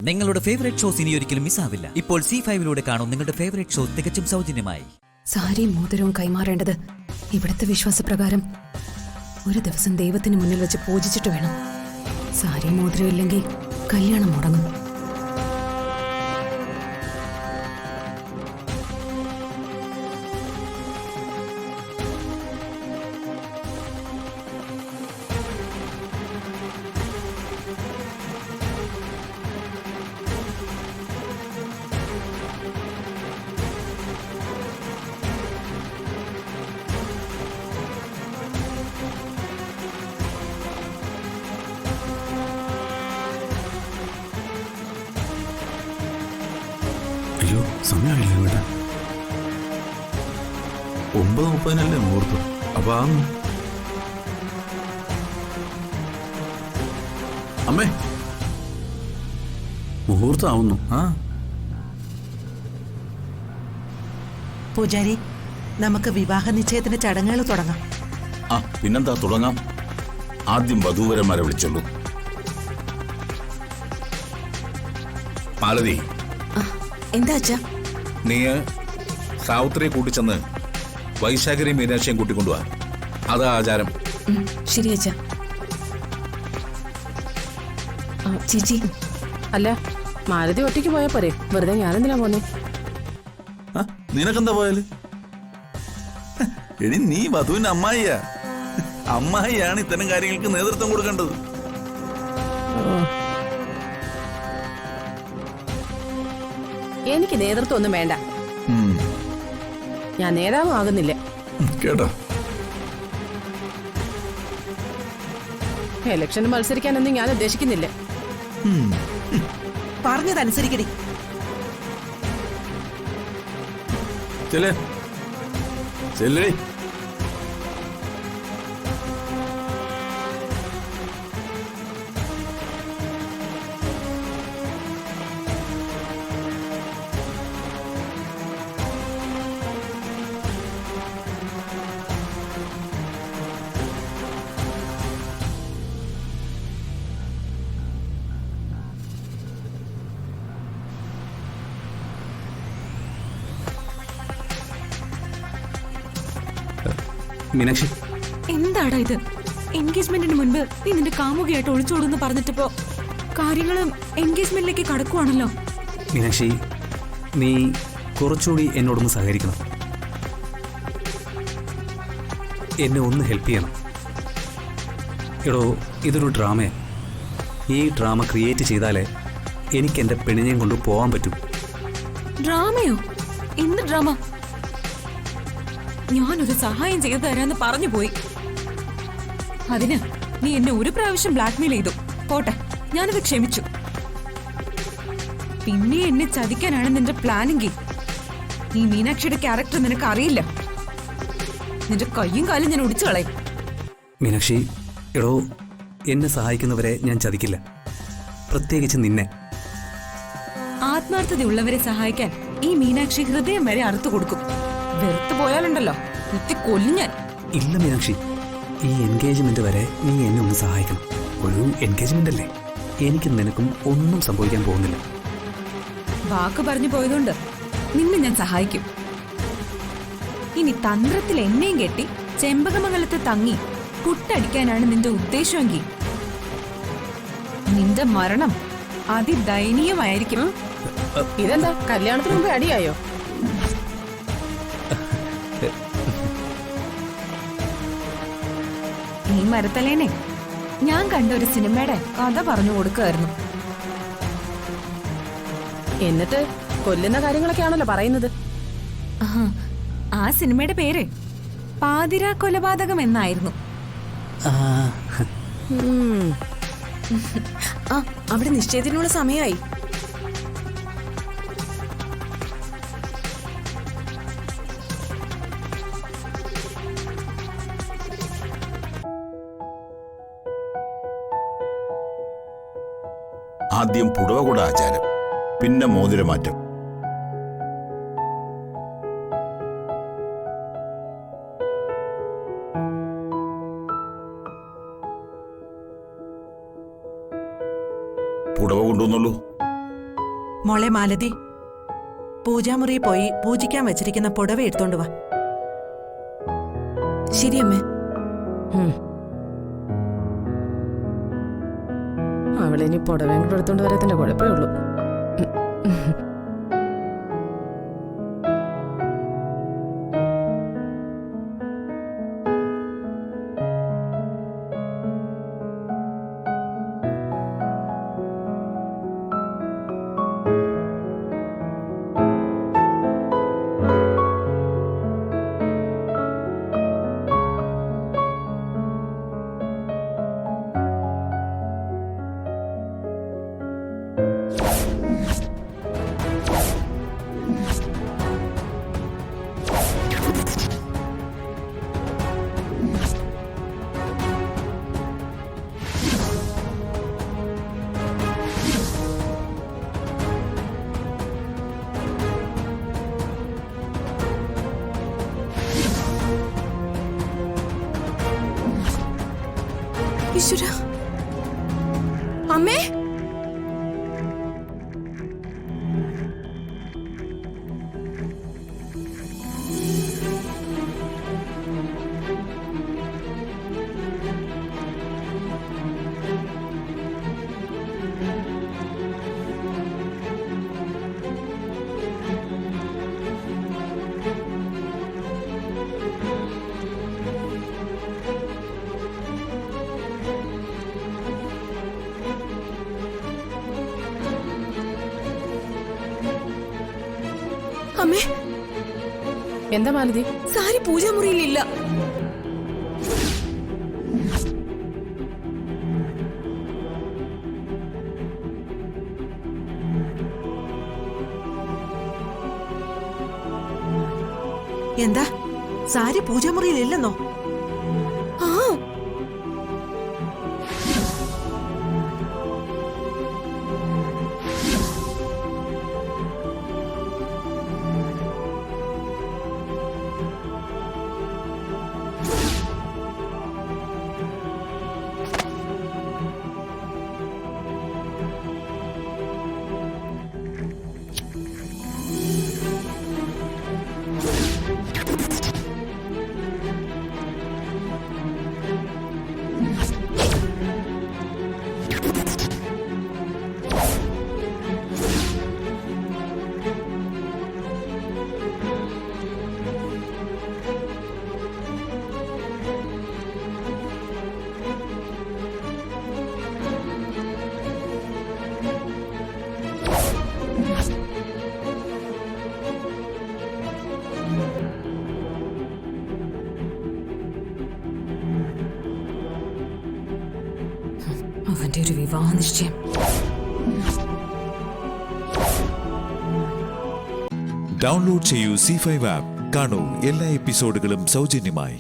നിങ്ങളുടെ favourite shows ഇനി ഒരിക്കലും മിസ്സാവില്ല. ഇപ്പോൾ C5 കാണും നിങ്ങളുടെ ഫേവറേറ്റ് ഷോ തികച്ചും സൗജന്യമായി. സാരിയും മോതിരവും കൈമാറേണ്ടത് ഇവിടുത്തെ വിശ്വാസപ്രകാരം ഒരു ദിവസം ദൈവത്തിന് മുന്നിൽ വെച്ച് പൂജിച്ചിട്ട് വേണം. സാരിയും മോതിരവും ഇല്ലെങ്കിൽ കല്യാണം മുടങ്ങും. അയ്യോ, സമയമായില്ല ഇവിടെ. 9:30 മുഹൂർത്തം. അപ്പൊ അമ്മേ, മുഹൂർത്തം ആവുന്നു. പൂജാരി, നമുക്ക് വിവാഹ നിശ്ചയത്തിന് ചടങ്ങുകൾ തുടങ്ങാം. പിന്നെന്താ, തുടങ്ങാം. ആദ്യം വധൂവരന്മാരെ വിളിച്ചോളൂ. മാലതി, എന്താ അച്ഛാ? നീ സാവിത്രിയെ കൂട്ടിച്ചെന്ന് വൈശാഖരെയും മീനാക്ഷിയും കൂട്ടിക്കൊണ്ടുപോവാ. അതാ ആചാരം. ശരി അച്ഛാ. ചേച്ചി, അല്ല, മാലതി ഒറ്റയ്ക്ക് പോയാ പോരെ? വെറുതെ ഞാനെന്തിനാ പോന്നെ? നിനക്കെന്താ പോയാല്? എടി, നീ വധുവിന്റെ അമ്മായിയാ. അമ്മായിയാണ് ഇത്തരം കാര്യങ്ങൾക്ക് നേതൃത്വം കൊടുക്കേണ്ടത്. എനിക്ക് നേതൃത്വം ഒന്നും വേണ്ട. ഞാൻ നേതാവും ആകുന്നില്ല കേട്ടോ. ഇലക്ഷന് മത്സരിക്കാനൊന്നും ഞാൻ ഉദ്ദേശിക്കുന്നില്ല. പറഞ്ഞതനുസരിക്കടി. ചെല്ലേ. മീനാക്ഷി, എന്താടാ ഇത്? എൻഗേജ്മെന്റിന് മുൻപ് നീ നിന്റെ കാമുകയായിട്ട് ഒളിച്ചോടുന്ന് പറഞ്ഞിട്ടിപ്പോ കാര്യങ്ങളും എൻഗേജ്മെന്റിലേക്ക് കടക്കുവാണല്ലോ. മീനാക്ഷി, നീ കുറച്ചുകൂടി എന്നോടൊന്ന് സഹകരിക്കണം. എന്നെ ഒന്ന് ഹെൽപ്പ് ചെയ്യണം. എടോ, ഇതൊരു ഡ്രാമയാണ്. ഈ ഡ്രാമ ക്രിയേറ്റ് ചെയ്താലേ എനിക്ക് എൻ്റെ പെണ്ണിനെയും കൊണ്ട് പോകാൻ പറ്റൂ. ഡ്രാമയോ? എന്ത് ഡ്രാമ? ഞാനൊരു സഹായം ചെയ്തു തരാന്ന് പറഞ്ഞു പോയി. അതിന് നീ എന്നെ ഒരു പ്രാവശ്യം ബ്ലാക്ക്മെയിൽ ചെയ്തു. പോട്ടെ, ഞാനത് ക്ഷമിച്ചു. പിന്നെ എന്നെ ചതിക്കാനാണ് നിന്റെ പ്ലാനെങ്കിൽ ഈ മീനാക്ഷിയുടെ ക്യാരക്ടർ നിനക്ക് അറിയില്ല. നിന്റെ കയ്യും കാലും ഞാൻ ഒടിച്ചു കളയും. മീനാക്ഷി, എടോ, എന്നെ സഹായിക്കുന്നവരെ ഞാൻ ചതിക്കില്ല, പ്രത്യേകിച്ച് നിന്നെ. ആത്മാർത്ഥതയുള്ളവരെ സഹായിക്കാൻ ഈ മീനാക്ഷി ഹൃദയം വരെ അറുത്തു കൊടുക്കും. വെറുത്തു പോയാലുണ്ടല്ലോ, കുത്തി കൊല്ലും ഞാൻ. ഇല്ല മീനാക്ഷി, ഈ എൻഗേജ്മെന്റ് വരെ നീ എന്നെ ഒന്ന് സഹായിക്കണം. ഒരു എൻഗേജ്മെന്റ് അല്ലേ, എനിക്കും നിനക്കും ഒന്നും സംഭവിക്കാൻ പോകുന്നില്ല. വാക്ക് പറഞ്ഞു പോയതുകൊണ്ട് നിന്നെ ഞാൻ സഹായിക്കും. ഇനി തന്ത്രത്തിൽ എന്നെയും കെട്ടി ചെമ്പകമംഗലത്ത് തങ്ങി പുട്ടടിക്കാനാണ് നിന്റെ ഉദ്ദേശമെങ്കിൽ നിന്റെ മരണം അതിദയനീയമായിരിക്കും. ഇതെന്താ, കല്യാണത്തിന് മുമ്പ് അടിയായോ? ഈ മരത്തലേനെ ഞാൻ കണ്ട ഒരു സിനിമയുടെ കഥ പറഞ്ഞു കൊടുക്കുകയായിരുന്നു. എന്നിട്ട് കൊല്ലുന്ന കാര്യങ്ങളൊക്കെയാണല്ലോ പറയുന്നത്. ആ സിനിമയുടെ പേര് പാതിരാ കൊലപാതകം എന്നായിരുന്നു. അവിടെ നിശ്ചയത്തിനുള്ള സമയമായി. ആദ്യം പുടവകുട ആചാരം, പിന്നെ മോതിരമാറ്റം. പുടവ കൊണ്ടുവന്നുള്ളൂ. മോളെ മാലതി, പൂജാമുറി പോയി പൂജിക്കാൻ വെച്ചിരിക്കുന്ന പുടവ എടുത്തോണ്ട് വാ. ശരി അമ്മേ. അവളിനി പുടവേം കൂടെ എടുത്തോണ്ട് വരത്തിന്റെ കുഴപ്പമേ ഉള്ളൂ. ഈശ്വരാ. അമ്മേ, അമ്മേ, എന്താ മാലതി? സാരി പൂജാമുറിയിലില്ല. എന്താ, സാരി പൂജാമുറിയിലില്ലെന്നോ? ആ, അവന്റെ ഒരു വിവാഹ നിശ്ചയം. ഡൗൺലോഡ് ചെയ്യൂ C5 ആപ്പ്. കാണൂ എല്ലാ എപ്പിസോഡുകളും സൗജന്യമായി.